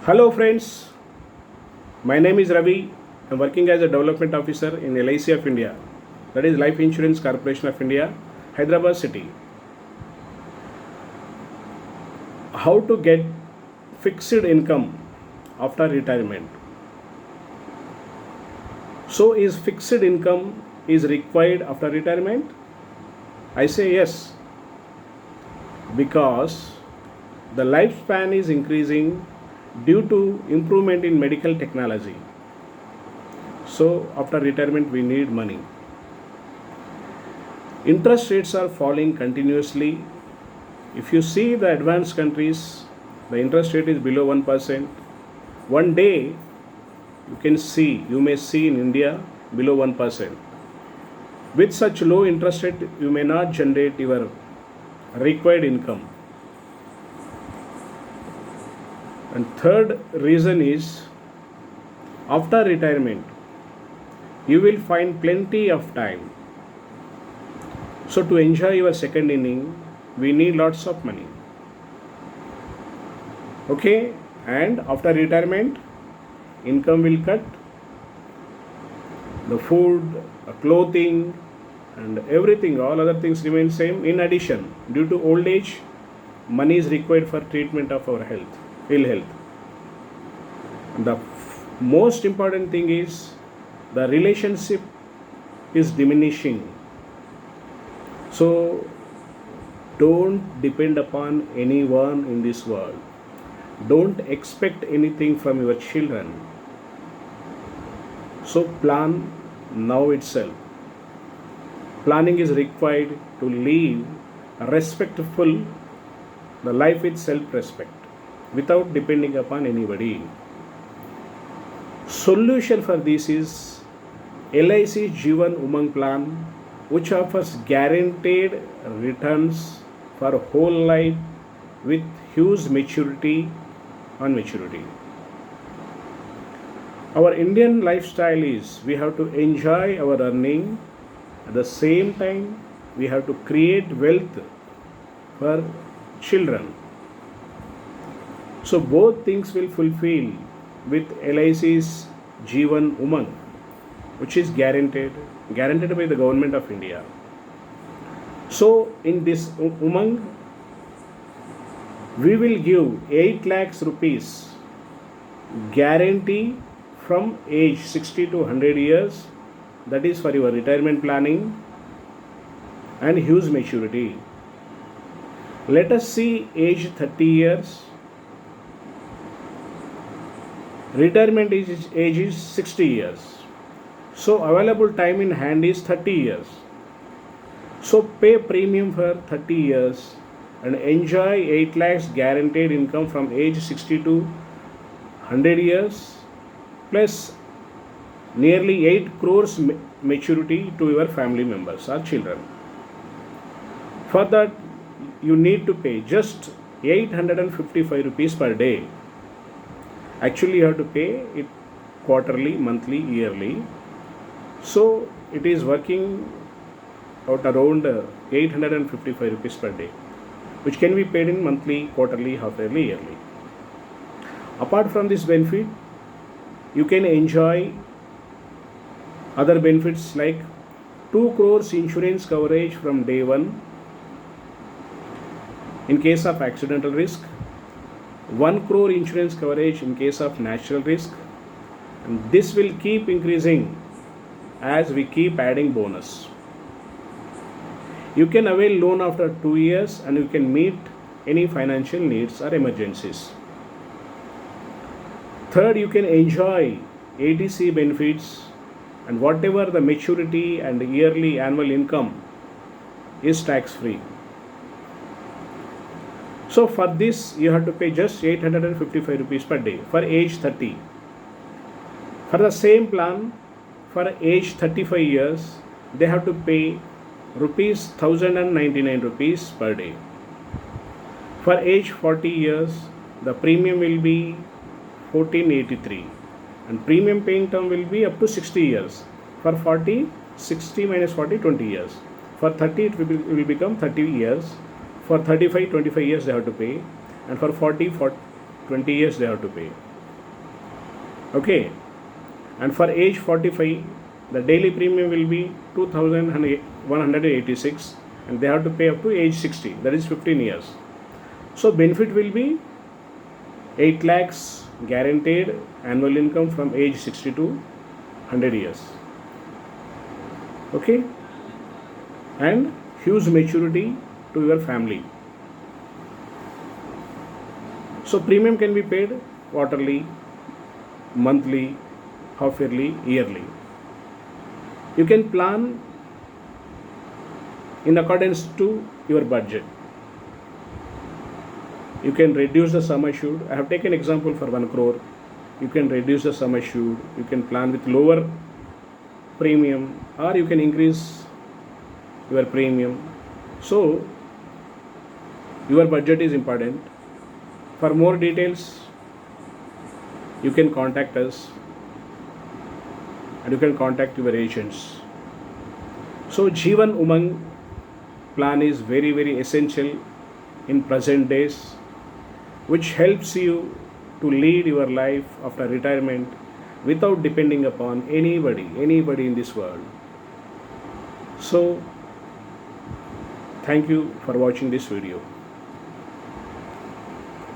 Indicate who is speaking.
Speaker 1: Hello friends, my name is Ravi. I'm working as a development officer in LIC of India, that is Life Insurance Corporation of India, Hyderabad city. How to get fixed income after retirement? So is fixed income is required after retirement? I say yes, because the lifespan is increasing due to improvement in medical technology. So after retirement we need money. Interest rates are falling continuously. If you see the advanced countries, the interest rate is below 1%. One day you may see in India below 1%. With such low interest rate, you may not generate your required income. And third reason is, after retirement, you will find plenty of time. So to enjoy your second inning, we need lots of money. Okay, and after retirement, income will cut. The food, clothing, and everything, all other things remain same. In addition, due to old age, money is required for treatment of our health, ill health. The most important thing is the relationship is diminishing. So don't depend upon anyone in this world. Don't expect anything from your children. So plan now itself. Planning is required to live respectful the life with self-respect without depending upon anybody. Solution for this is LIC Jeevan Umang plan, which offers guaranteed returns for whole life with huge maturity on maturity. Our Indian lifestyle is we have to enjoy our earning, at the same time we have to create wealth for children. So both things will fulfill with LIC's Jeevan Umang, which is guaranteed by the government of India. So in this Umang, we will give 8 lakhs rupees guarantee from age 60 to 100 years, that is for your retirement planning and huge maturity. Let us see age 30 years. Retirement age is 60 years. So available time in hand is 30 years. So pay premium for 30 years and enjoy 8 lakhs guaranteed income from age 60 to 100 years plus nearly 8 crores maturity to your family members or children. For that you need to pay just 855 rupees per day. Actually you have to pay it quarterly, monthly, yearly. So it is working out around 855 rupees per day, which can be paid in monthly, quarterly, half yearly, yearly. Apart from this benefit, you can enjoy other benefits like 2 crores insurance coverage from day one in case of accidental risk, 1 crore insurance coverage in case of natural risk, and this will keep increasing as we keep adding bonus. You can avail loan after 2 years and you can meet any financial needs or emergencies. Third, you can enjoy ATC benefits, and whatever the maturity and yearly annual income is tax free. So for this you have to pay just 855 rupees per day for age 30. For the same plan, for age 35 years, they have to pay rupees 1099 rupees per day. For age 40 years, the premium will be 1483 and premium paying term will be up to 60 years. For 40, 60 minus 40, 20 years. For 30, it will become 30 years. For 35, 25 years they have to pay, and for 40, 20 years they have to pay. Okay, and for age 45, the daily premium will be 2,186, and they have to pay up to age 60, that is 15 years. So benefit will be 8 lakhs guaranteed annual income from age 60 to 100 years. Okay, and huge maturity to your family. So premium can be paid quarterly, monthly, half yearly, yearly. You can plan in accordance to your budget. You can reduce the sum assured. I have taken example for 1 crore. You can reduce the sum assured. You can plan with lower premium, or you can increase your premium. So your budget is important. For more details, you can contact us, and you can contact your agents. So Jeevan Umang plan is very, very essential in present days, which helps you to lead your life after retirement without depending upon anybody in this world. So thank you for watching this video.